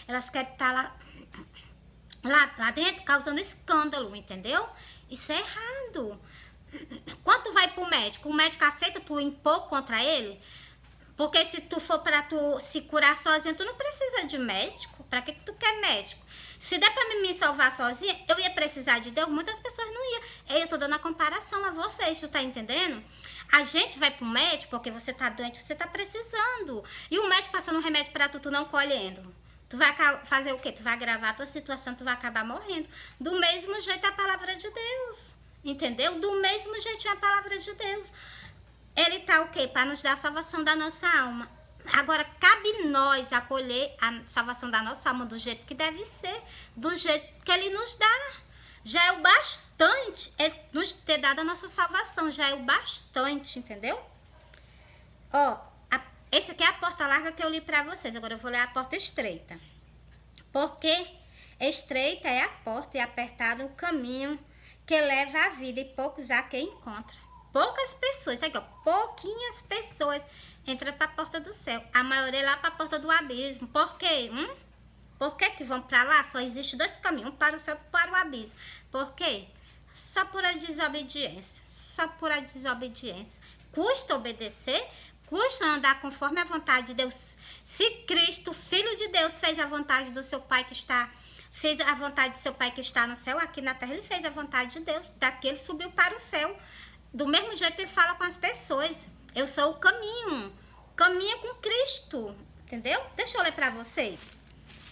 Elas querem estar lá dentro causando escândalo, entendeu? Isso é errado. Quando tu vai pro médico, o médico aceita tu impor contra ele? Porque se tu for pra tu se curar sozinho, tu não precisa de médico. Pra que tu quer médico? Se der pra me salvar sozinha, eu ia precisar de Deus? Muitas pessoas não iam. Eu tô dando a comparação a vocês, tu tá entendendo? A gente vai pro médico porque você tá doente, você tá precisando. E o médico passando um remédio pra tu não colhendo. Tu vai fazer o quê? Tu vai agravar a tua situação, tu vai acabar morrendo. Do mesmo jeito a palavra de Deus. Entendeu? Do mesmo jeito a palavra de Deus. Ele tá o quê? Para nos dar a salvação da nossa alma. Agora, cabe nós acolher a salvação da nossa alma do jeito que deve ser, do jeito que ele nos dá. Já é o bastante ele nos ter dado a nossa salvação, já é o bastante, entendeu? Ó, esse aqui é a porta larga que eu li para vocês, agora eu vou ler a porta estreita. Porque estreita é a porta e apertado o caminho que leva à vida e poucos há quem encontra. Poucas pessoas, aqui ó, pouquinhas pessoas entram para a porta do céu. A maioria é lá para a porta do abismo. Por quê? Por que vão para lá? Só existe dois caminhos, um para o céu e para o abismo. Por quê? Só por a desobediência. Só por a desobediência. Custa obedecer, custa andar conforme a vontade de Deus. Se Cristo, Filho de Deus, fez a vontade do seu Pai que está... Fez a vontade do seu Pai que está no céu, aqui na terra ele fez a vontade de Deus. Daqui ele subiu para o céu. Do mesmo jeito ele fala com as pessoas. Eu sou o caminho. Caminho com Cristo. Entendeu? Deixa eu ler pra vocês.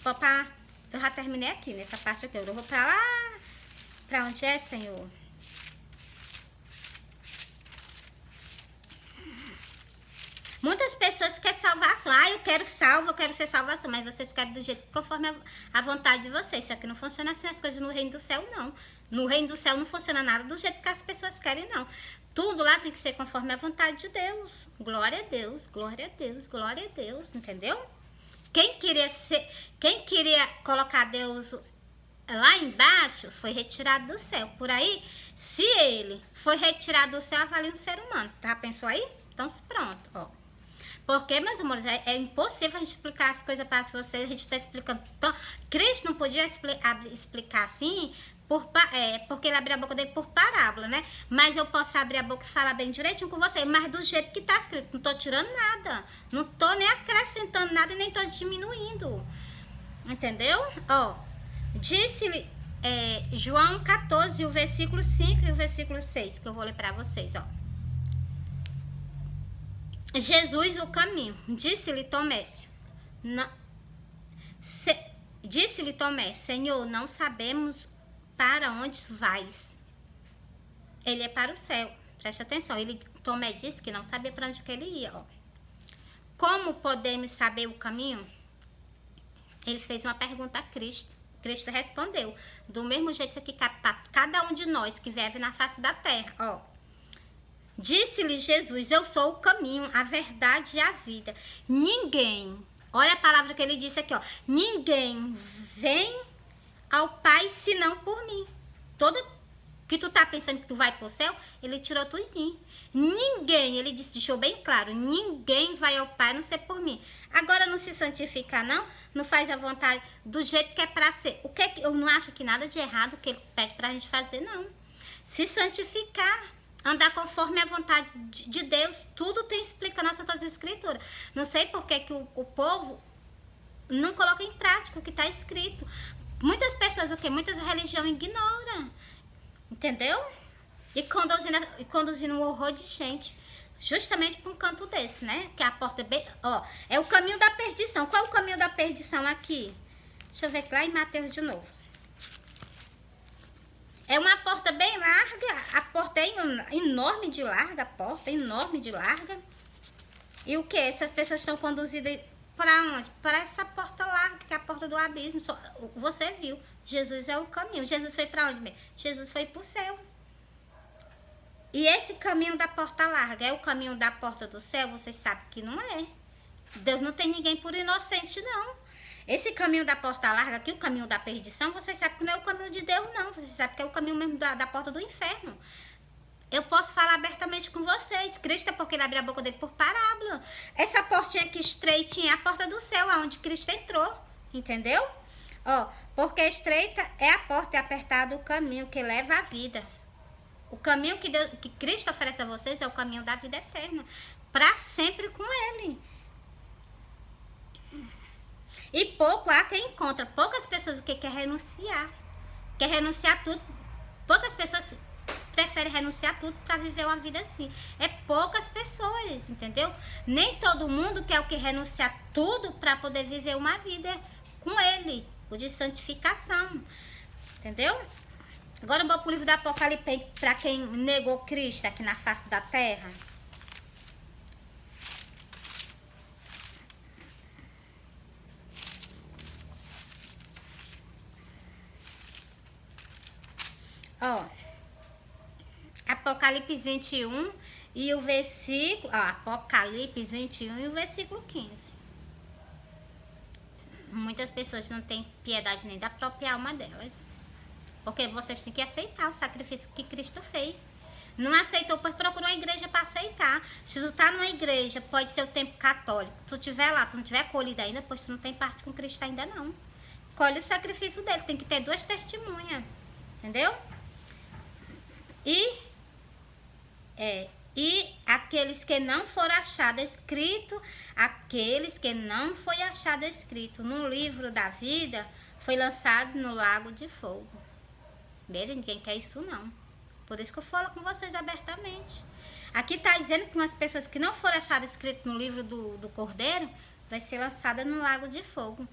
Opa, eu já terminei aqui, nessa parte aqui. Eu vou pra lá. Pra onde é, Senhor? Muitas pessoas querem salvação. Ah, eu quero salvo, eu quero ser salvação. Mas vocês querem do jeito conforme a vontade de vocês. Só que não funciona assim as coisas no reino do céu, não. No reino do céu não funciona nada do jeito que as pessoas querem, não. Tudo lá tem que ser conforme a vontade de Deus. Glória a Deus, glória a Deus, glória a Deus, entendeu? Quem queria colocar Deus lá embaixo foi retirado do céu. Por aí, se ele foi retirado do céu, avalia um ser humano. Tá? Pensou aí? Então, pronto, ó. Porque, meus amores, é impossível a gente explicar as coisas para vocês. A gente está explicando. Cristo não podia explicar assim, porque ele abriu a boca dele por parábola, né? Mas eu posso abrir a boca e falar bem direitinho com vocês, mas do jeito que tá escrito. Não tô tirando nada. Não tô nem acrescentando nada e nem tô diminuindo. Entendeu? Ó, disse-lhe João 14, o versículo 5 e o versículo 6, que eu vou ler para vocês, ó. Jesus o caminho. Disse-lhe Tomé, disse-lhe Tomé, Senhor, não sabemos para onde vais. Ele é para o céu. Presta atenção. Tomé disse que não sabia para onde que ele ia. Ó. Como podemos saber o caminho? Ele fez uma pergunta a Cristo. Cristo respondeu. Do mesmo jeito isso aqui para cada um de nós que vive na face da terra. Ó. Disse-lhe Jesus, eu sou o caminho, a verdade e a vida. Ninguém, olha a palavra que ele disse aqui, ó. Ninguém vem ao Pai senão por mim. Todo que tu tá pensando que tu vai pro céu, ele tirou tudinho. Ninguém, ele deixou bem claro, ninguém vai ao Pai a não ser por mim. Agora não se santifica não faz a vontade do jeito que é pra ser. O que eu não acho que nada de errado que ele pede pra gente fazer, não. Se santificar, andar conforme a vontade de Deus, tudo tem explicado nas Santas Escrituras. Não sei por que o povo não coloca em prática o que está escrito. Muitas pessoas, muitas religiões ignoram, entendeu? E conduzindo um horror de gente, justamente para um canto desse, né? Que a porta é bem, ó, é o caminho da perdição. Qual é o caminho da perdição aqui? Deixa eu ver lá em Mateus de novo. É uma porta bem larga, a porta é enorme de larga, a porta é enorme de larga. E o que? Essas pessoas estão conduzidas para onde? Para essa porta larga, que é a porta do abismo. Você viu, Jesus é o caminho. Jesus foi para onde? Jesus foi para o céu. E esse caminho da porta larga é o caminho da porta do céu? Vocês sabem que não é. Deus não tem ninguém por inocente, não. Esse caminho da porta larga aqui, o caminho da perdição, vocês sabem que não é o caminho de Deus, não. Vocês sabem que é o caminho mesmo da porta do inferno. Eu posso falar abertamente com vocês. Cristo é porque ele abriu a boca dele por parábola. Essa portinha aqui estreitinha é a porta do céu, aonde Cristo entrou. entendeu? Ó, porque estreita é a porta e apertado o caminho que leva à vida. O caminho que Cristo oferece a vocês é o caminho da vida eterna, para sempre com Ele. E pouco há quem encontra. Poucas pessoas o que quer renunciar. Quer renunciar tudo. Poucas pessoas preferem renunciar tudo para viver uma vida assim. É poucas pessoas, entendeu? Nem todo mundo quer o que renunciar tudo para poder viver uma vida com Ele, o de santificação. Entendeu? Agora vamos para o livro do Apocalipse para quem negou Cristo aqui na face da terra. Ó, Apocalipse 21 e o versículo... Ó, Apocalipse 21 e o versículo 15. Muitas pessoas não têm piedade nem da própria alma delas. Porque vocês têm que aceitar o sacrifício que Cristo fez. Não aceitou, pois procurou a igreja para aceitar. Se tu tá numa igreja, pode ser o tempo católico. Se tu estiver lá, tu não tiver colhido ainda, pois tu não tem parte com Cristo ainda não. Colhe o sacrifício dele, tem que ter 2 testemunhas. Entendeu? E aqueles que não foram achados escrito, aqueles que não foi achado escrito no livro da vida, foi lançado no lago de fogo. Veja, ninguém quer isso não. Por isso que eu falo com vocês abertamente. Aqui está dizendo que umas pessoas que não foram achadas escrito no livro do Cordeiro, vai ser lançada no lago de fogo.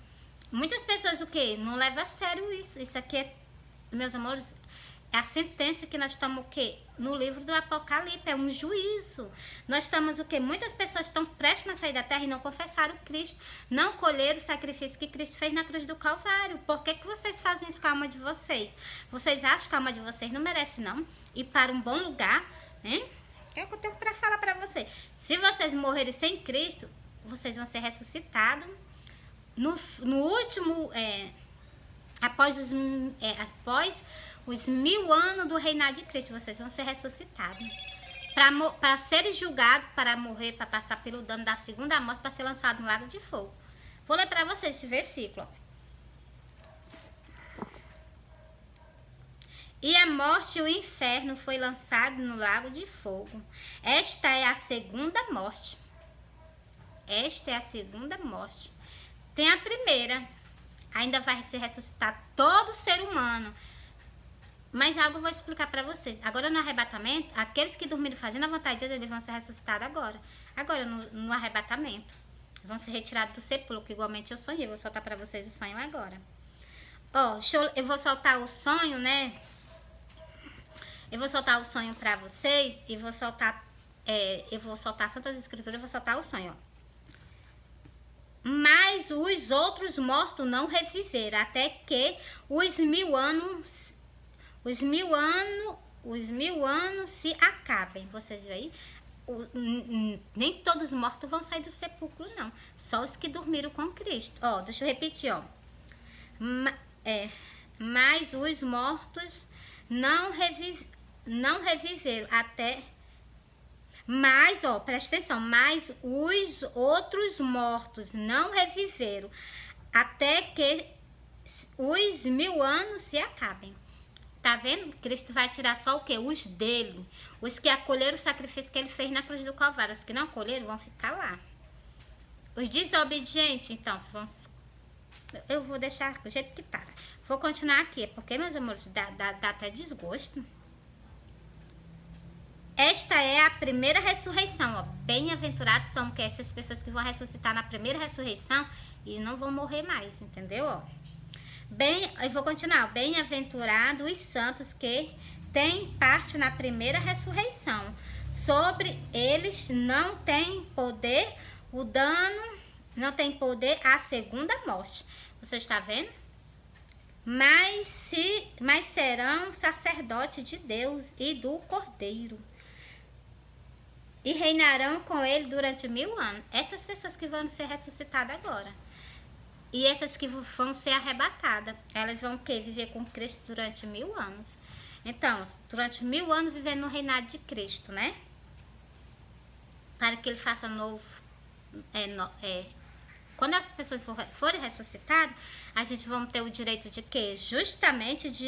Muitas pessoas o quê? Não levam a sério isso. Isso aqui é, meus amores, é a sentença que nós estamos o quê? No livro do Apocalipse, é um juízo. Nós estamos o quê? Muitas pessoas estão prestes a sair da terra e não confessaram Cristo. Não colheram o sacrifício que Cristo fez na cruz do Calvário. Por que vocês fazem isso com a alma de vocês? Vocês acham que a alma de vocês não merece não? Ir para um bom lugar, hein? O que é que eu tenho para falar para vocês? Se vocês morrerem sem Cristo, vocês vão ser ressuscitados. No último, após os 1000 anos do reinado de Cristo, vocês vão ser ressuscitados. Para serem julgados, para morrer, para passar pelo dano da segunda morte, para ser lançado no lago de fogo. Vou ler para vocês esse versículo. E a morte e o inferno foi lançado no lago de fogo. Esta é a segunda morte. Esta é a segunda morte. Tem a primeira. Ainda vai ser ressuscitado todo ser humano. Mas algo eu vou explicar para vocês. Agora no arrebatamento, aqueles que dormiram fazendo a vontade de Deus, eles vão ser ressuscitados agora. Agora no arrebatamento. Vão ser retirados do sepulcro, igualmente eu sonhei. Vou soltar para vocês o sonho agora. Ó, eu vou soltar o sonho, né? Eu vou soltar o sonho para vocês e vou soltar... eu vou soltar Santas Escrituras e vou soltar o sonho, ó. Mas os outros mortos não reviveram, até que os 1000 anos se acabem. Vocês veem? Nem todos os mortos vão sair do sepulcro, não. Só os que dormiram com Cristo. Ó, deixa eu repetir, ó. Mas os mortos não reviveram até... Mas, ó, presta atenção, mas os outros mortos não reviveram até que os 1000 anos se acabem. Tá vendo? Cristo vai tirar só o quê? Os dele. Os que acolheram o sacrifício que ele fez na cruz do Calvário. Os que não acolheram vão ficar lá. Os desobedientes, então, vão... Eu vou deixar do jeito que tá. Vou continuar aqui, porque, meus amores, dá até desgosto. Esta é a primeira ressurreição, ó. Bem-aventurados são que essas pessoas que vão ressuscitar na primeira ressurreição e não vão morrer mais, entendeu? Ó. Eu vou continuar. Bem-aventurados os santos que têm parte na primeira ressurreição. Sobre eles não tem poder o dano, não tem poder a segunda morte. Você está vendo? Mas serão sacerdotes de Deus e do Cordeiro. E reinarão com ele durante 1000 anos. Essas pessoas que vão ser ressuscitadas agora. E essas que vão ser arrebatadas. Elas vão viver com Cristo durante 1000 anos. Então, durante 1000 anos vivendo no reinado de Cristo, né? Para que ele faça quando as pessoas forem ressuscitadas, a gente vai ter o direito de quê? Justamente de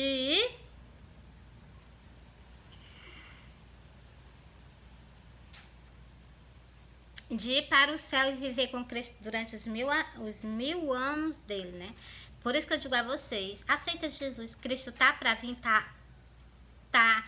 ir para o céu e viver com Cristo durante os mil anos dele, né? Por isso que eu digo a vocês, aceita Jesus, Cristo tá para vir, tá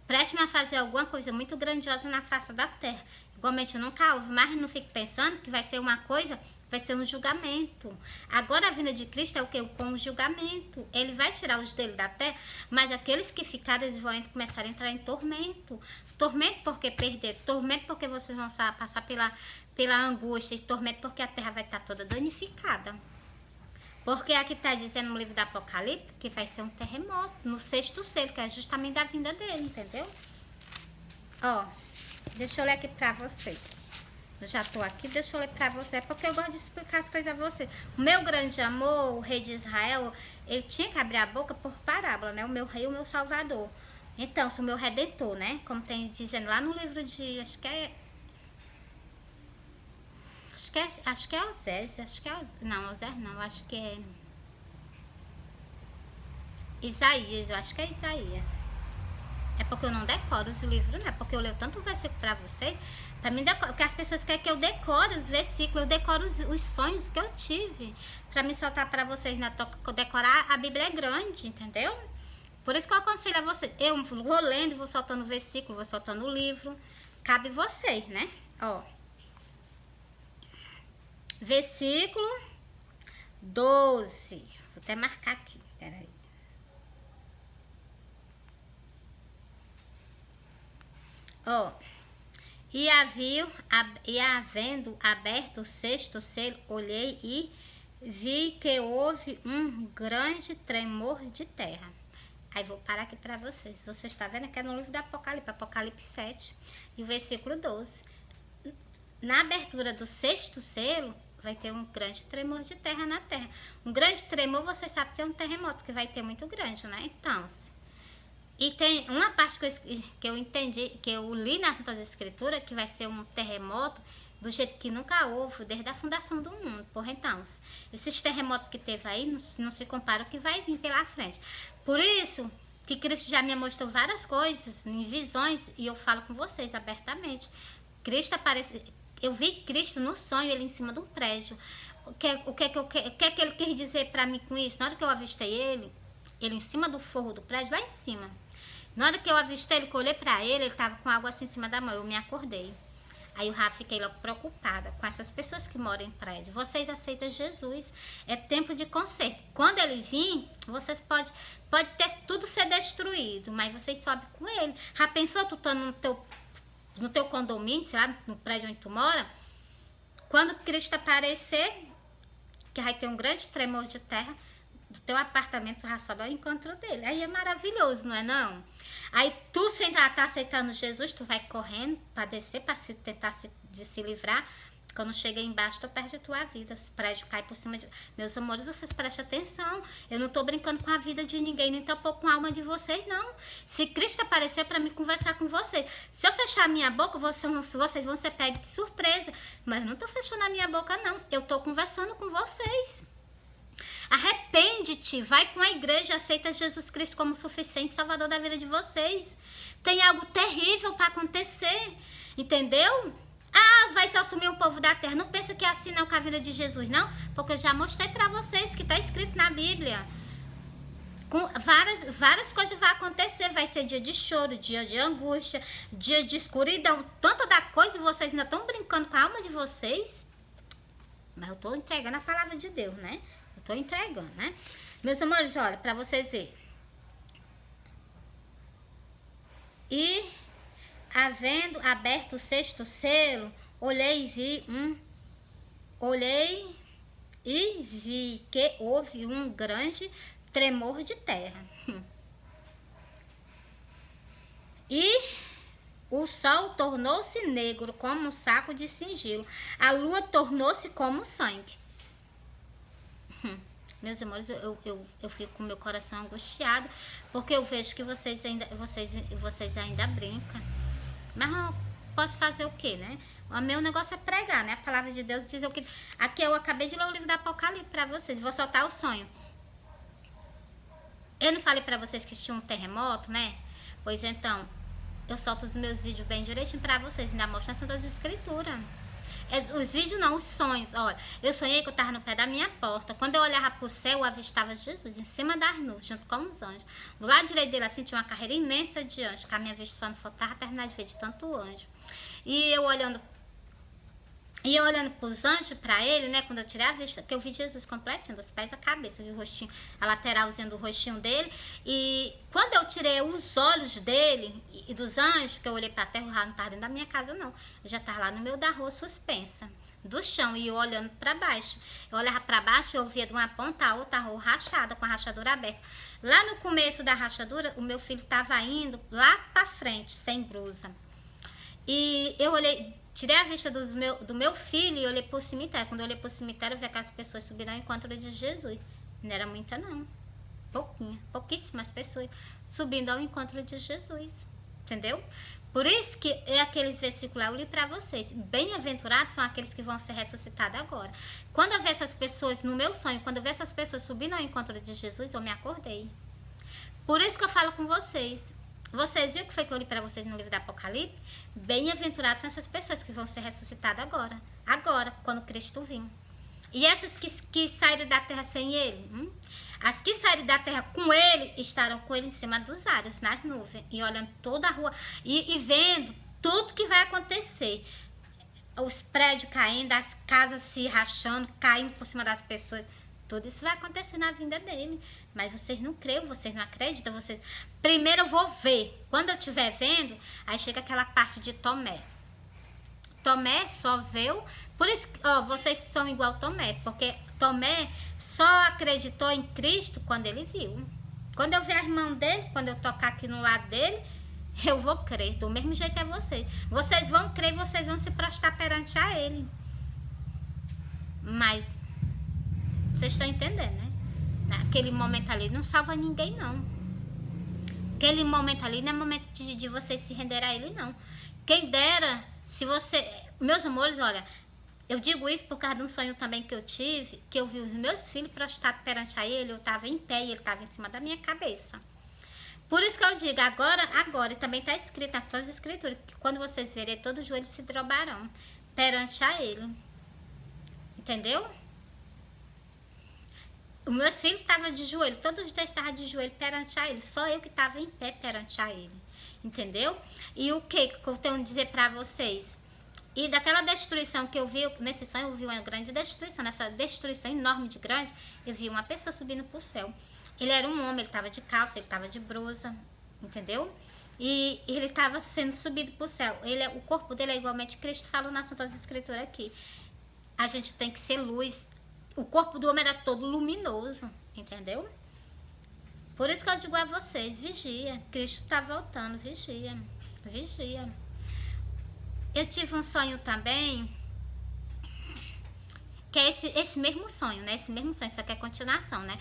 prestes a fazer alguma coisa muito grandiosa na face da terra. Igualmente nunca houve, mas não fique pensando que vai ser uma coisa, vai ser um julgamento. Agora a vinda de Cristo é o que? Com o julgamento. Ele vai tirar os dele da terra, mas aqueles que ficaram, eles vão começar a entrar em tormento. Tormento porque perder, tormento porque vocês vão passar pela angústia, e tormento porque a terra vai estar toda danificada. Porque aqui está dizendo no livro do Apocalipse que vai ser um terremoto no 6º selo, que é justamente a vinda dele, entendeu? Ó, deixa eu ler aqui pra vocês. Eu já tô aqui, deixa eu ler pra vocês, porque eu gosto de explicar as coisas a vocês. O meu grande amor, o rei de Israel, ele tinha que abrir a boca por parábola, né? O meu rei, o meu salvador. Então, sou o meu redentor, né? Como tem dizendo lá no livro de, acho que é Osés, não, Osés não, acho que é Isaías, eu acho que é Isaías. É porque eu não decoro os livros, né? Porque eu leio tanto versículo pra vocês, pra mim, porque as pessoas querem que eu decore os versículos, eu decoro os sonhos que eu tive, pra me soltar pra vocês, né? Decorar, a Bíblia é grande, entendeu? Por isso que eu aconselho a vocês, eu vou lendo, vou soltando o versículo, vou soltando o livro, cabe vocês, né? Ó. Versículo 12. Vou até marcar aqui, peraí. Ó. E havendo aberto o 6º selo, olhei e vi que houve um grande tremor de terra. Aí vou parar aqui para vocês. Você está vendo que é no livro do Apocalipse, Apocalipse 7, e o versículo 12. Na abertura do 6º selo, vai ter um grande tremor de terra na terra. Um grande tremor, vocês sabem que é um terremoto, que vai ter muito grande, né? Então, e tem uma parte que eu entendi, que eu li nas Santas Escrituras, que vai ser um terremoto do jeito que nunca houve, desde a fundação do mundo. Porra, então, esses terremotos que teve aí, não se compara o que vai vir pela frente. Por isso que Cristo já me mostrou várias coisas, em visões, e eu falo com vocês abertamente. Cristo aparece... Eu vi Cristo no sonho, ele em cima de um prédio. O que ele quis dizer pra mim com isso? Na hora que eu avistei ele em cima do forro do prédio, lá em cima. Na hora que eu avistei ele, que eu olhei pra ele tava com algo assim em cima da mão. Eu me acordei. Aí eu já fiquei logo preocupada com essas pessoas que moram em prédio. Vocês aceitam Jesus. É tempo de conserto. Quando ele vir, vocês pode ter tudo ser destruído, mas vocês sobem com ele. Já pensou tu tá no teu condomínio, sei lá, no prédio onde tu mora, quando Cristo aparecer, que vai ter um grande tremor de terra, do teu apartamento já sobe ao encontro dele. Aí é maravilhoso, não é não? Aí tu, sem tá aceitando Jesus, tu vai correndo para descer, para tentar se livrar. Quando chega aí embaixo, tu perde a tua vida. Os prédios caem por cima de... Meus amores, vocês prestem atenção. Eu não tô brincando com a vida de ninguém, nem tampouco com a alma de vocês, não. Se Cristo aparecer para mim conversar com vocês, se eu fechar a minha boca, vocês vão ser pegos de surpresa. Mas eu não tô fechando a minha boca, não. Eu tô conversando com vocês. Arrepende-te, vai com a igreja, aceita Jesus Cristo como suficiente salvador da vida de vocês. Tem algo terrível para acontecer, entendeu? Ah, vai se assumir o povo da terra. Não pensa que é assim não com a vida de Jesus, não? Porque eu já mostrei para vocês que está escrito na Bíblia. Com várias coisas vão acontecer. Vai ser dia de choro, dia de angústia, dia de escuridão. Tanta da coisa e vocês ainda estão brincando com a alma de vocês. Mas eu estou entregando a palavra de Deus, né? Eu estou entregando, né? Meus amores, olha, para vocês verem. E... havendo aberto o 6º selo, olhei e vi que houve um grande tremor de terra. E o sol tornou-se negro como um saco de cingilo. A lua tornou-se como sangue. Meus amores, eu fico com meu coração angustiado, porque eu vejo que vocês ainda brincam. Mas posso fazer o quê, né? O meu negócio é pregar, né? A palavra de Deus diz o que... Aqui eu acabei de ler o livro do Apocalipse pra vocês. Vou soltar o sonho. Eu não falei pra vocês que tinha um terremoto, né? Pois então, eu solto os meus vídeos bem direitinho pra vocês. Ainda mostro nas das escrituras. Os vídeos não, os sonhos. Olha, eu sonhei que eu tava no pé da minha porta. Quando eu olhava pro céu, eu avistava Jesus em cima das nuvens, junto com os anjos. Do lado direito dele, assim, tinha uma carreira imensa de anjos, que a minha vista só não faltava terminar de ver de tanto anjo. E eu olhando pros anjos, pra ele, né, quando eu tirei a vista, que eu vi Jesus completinho, dos pés à cabeça, eu vi o rostinho, a lateralzinha do rostinho dele, e quando eu tirei os olhos dele e dos anjos, que eu olhei pra terra, o raio não tava dentro da minha casa, não, eu já tava lá no meio da rua, suspensa, do chão, e eu olhando pra baixo, eu olhava pra baixo, eu via de uma ponta a outra a rua rachada, com a rachadura aberta. Lá no começo da rachadura, o meu filho tava indo lá pra frente, sem blusa, e eu olhei, tirei a vista do meu filho e olhei pro cemitério. Quando eu olhei pro cemitério, eu vi aquelas pessoas subindo ao encontro de Jesus. Não era muita, não. Pouquíssimas pessoas subindo ao encontro de Jesus. Entendeu? Por isso que é aqueles versículos eu li pra vocês. Bem-aventurados são aqueles que vão ser ressuscitados agora. Quando eu vi essas pessoas, no meu sonho, quando eu vi essas pessoas subindo ao encontro de Jesus, eu me acordei. Por isso que eu falo com vocês. Vocês viram o que foi que eu li para vocês no livro do Apocalipse? Bem-aventurados são essas pessoas que vão ser ressuscitadas agora. Agora, quando Cristo vir. E essas que saíram da terra sem ele? As que saíram da terra com ele, estarão com ele em cima dos ares, nas nuvens. E olhando toda a rua e vendo tudo que vai acontecer. Os prédios caindo, as casas se rachando, caindo por cima das pessoas. Tudo isso vai acontecer na vinda dele. Mas vocês não creem, vocês não acreditam. Vocês... Primeiro eu vou ver. Quando eu estiver vendo, aí chega aquela parte de Tomé. Tomé só viu... Por isso, ó, vocês são igual Tomé. Porque Tomé só acreditou em Cristo quando ele viu. Quando eu ver a irmã dele, quando eu tocar aqui no lado dele, eu vou crer. Do mesmo jeito é vocês. Vocês vão crer, vocês vão se prostrar perante a ele. Mas... Vocês estão entendendo, né? Naquele momento ali não salva ninguém, não. Aquele momento ali não é momento de vocês se render a ele, não. Quem dera, se você... Meus amores, olha, eu digo isso por causa de um sonho também que eu tive, que eu vi os meus filhos prostrados perante a ele, eu estava em pé e ele estava em cima da minha cabeça. Por isso que eu digo, agora, e também está escrito nas suas escrituras, que quando vocês verem, todos os joelhos se dobrarão perante a ele. Entendeu? Os meus filhos estavam de joelho, todos os dois estavam de joelho perante a ele, só eu que estava em pé perante a ele, entendeu? E o que eu tenho a dizer para vocês? E daquela destruição que eu vi, nesse sonho eu vi uma grande destruição, nessa destruição enorme de grande, eu vi uma pessoa subindo pro céu. Ele era um homem, ele estava de calça, ele estava de blusa, entendeu? E ele estava sendo subido pro céu. O corpo dele é igualmente Cristo falou na Santa Escritura aqui. A gente tem que ser luz. O corpo do homem era todo luminoso, entendeu? Por isso que eu digo a vocês, vigia. Cristo está voltando, vigia. Vigia. Eu tive um sonho também, que é esse mesmo sonho, né? Esse mesmo sonho, só que é continuação, né?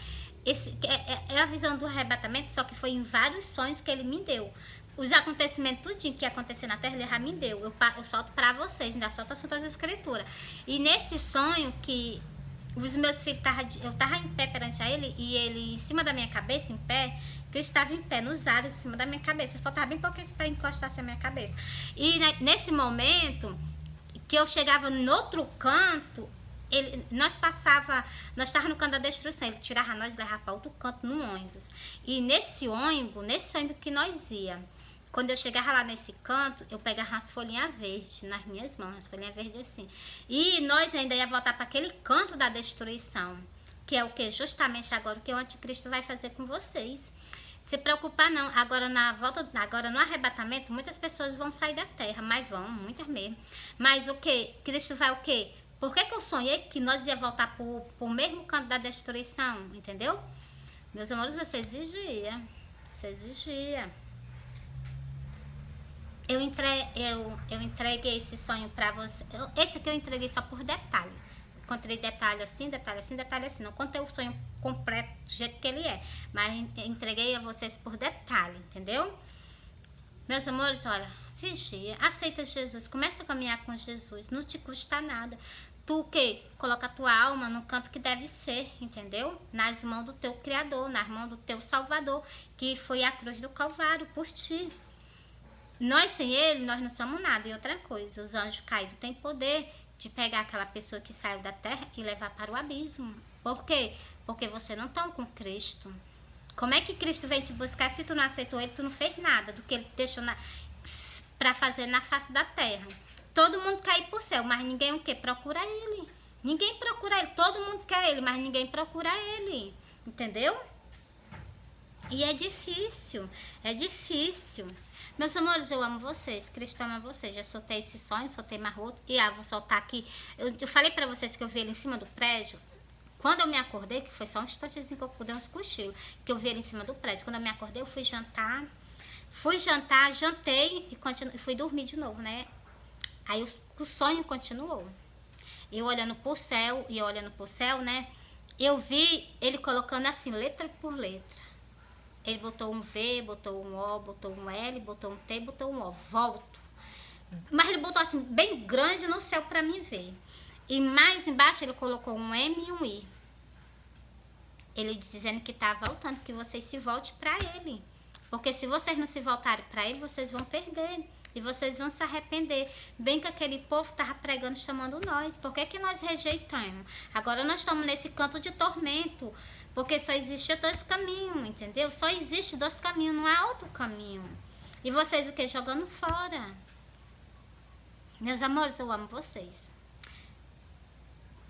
É a visão do arrebatamento, só que foi em vários sonhos que ele me deu. Os acontecimentos, tudinho que ia acontecer na terra, ele já me deu. Eu solto pra vocês, ainda solto as Santas Escrituras. E nesse sonho que... Os meus filhos, eu tava em pé perante a ele, e ele em cima da minha cabeça, em pé, Cristo estava em pé, nos ares, em cima da minha cabeça. Faltava bem pouquinho para encostar-se a minha cabeça. E nesse momento, que eu chegava no outro canto, nós estávamos no canto da destruição, ele tirava nós e levava para outro canto, no ônibus. E nesse ônibus que nós ia, quando eu chegava lá nesse canto, eu pegava as folhinhas verdes nas minhas mãos, as folhinhas verdes assim. E nós ainda ia voltar para aquele canto da destruição, que é o que justamente agora o que o anticristo vai fazer com vocês. Se preocupar não, agora no arrebatamento, muitas pessoas vão sair da terra, mas vão, muitas mesmo. Mas o que? Cristo vai o quê? Por que eu sonhei que nós ia voltar pro mesmo canto da destruição, entendeu? Meus amores, vocês vigiam. Eu entreguei esse sonho pra você. Esse aqui eu entreguei só por detalhe. Contei detalhe assim, detalhe assim, detalhe assim. Não contei o sonho completo do jeito que ele é. Mas entreguei a vocês por detalhe, entendeu? Meus amores, olha, Vigia, aceita Jesus, começa a caminhar com Jesus, não te custa nada. Tu o quê? Coloca a tua alma no canto que deve ser, entendeu? Nas mãos do teu Criador, nas mãos do teu Salvador, que foi a cruz do Calvário por ti. Nós sem ele, nós não somos nada. E outra coisa, os anjos caídos têm poder de pegar aquela pessoa que saiu da terra e levar para o abismo. Por quê? Porque você não está com Cristo. Como é que Cristo vem te buscar se tu não aceitou ele, tu não fez nada do que ele deixou para fazer na face da terra? Todo mundo quer ir pro céu, mas ninguém o quê? Procura ele. Ninguém procura ele. Todo mundo quer ele, mas ninguém procura ele. Entendeu? E é difícil. É difícil. Meus amores, eu amo vocês. Cristo ama vocês. Já soltei esse sonho, soltei mais outro. E vou soltar aqui. Eu falei pra vocês que eu vi ele em cima do prédio. Quando eu me acordei, que foi só um instantezinho que eu dei uns cochilos, que eu vi ele em cima do prédio. Quando eu me acordei, eu fui jantar. Jantei e fui dormir de novo, né? Aí o sonho continuou. Eu olhando pro céu, né? Eu vi ele colocando assim, letra por letra. Ele botou um V, botou um O, botou um L, botou um T, botou um O. Volto. Mas ele botou assim, bem grande no céu pra mim ver. E mais embaixo ele colocou um M e um I. Ele dizendo que tá voltando, que vocês se voltem pra ele. Porque se vocês não se voltarem pra ele, vocês vão perder. E vocês vão se arrepender. Bem que aquele povo tava pregando, chamando nós. Por que nós rejeitamos? Agora nós estamos nesse canto de tormento. Porque só existe dois caminhos, entendeu? Só existe dois caminhos, não há outro caminho. E vocês o que? Jogando fora. Meus amores, eu amo vocês.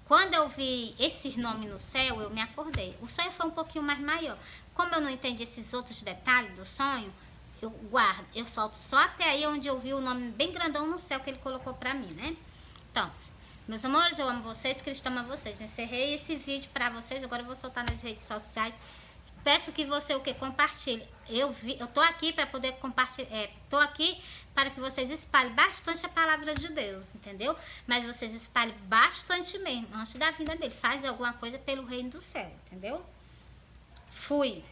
Quando eu vi esses nomes no céu, eu me acordei. O sonho foi um pouquinho mais maior. Como eu não entendi esses outros detalhes do sonho, eu guardo, eu solto só até aí onde eu vi o nome bem grandão no céu que ele colocou pra mim, né? Então, meus amores, eu amo vocês, Cristo ama vocês. Encerrei esse vídeo pra vocês, agora eu vou soltar nas redes sociais. Peço que você o que compartilhe. Eu tô aqui para poder compartilhar, tô aqui para que vocês espalhem bastante a palavra de Deus, entendeu? Mas vocês espalhem bastante mesmo, antes da vinda dele. Faz alguma coisa pelo reino do céu, entendeu? Fui.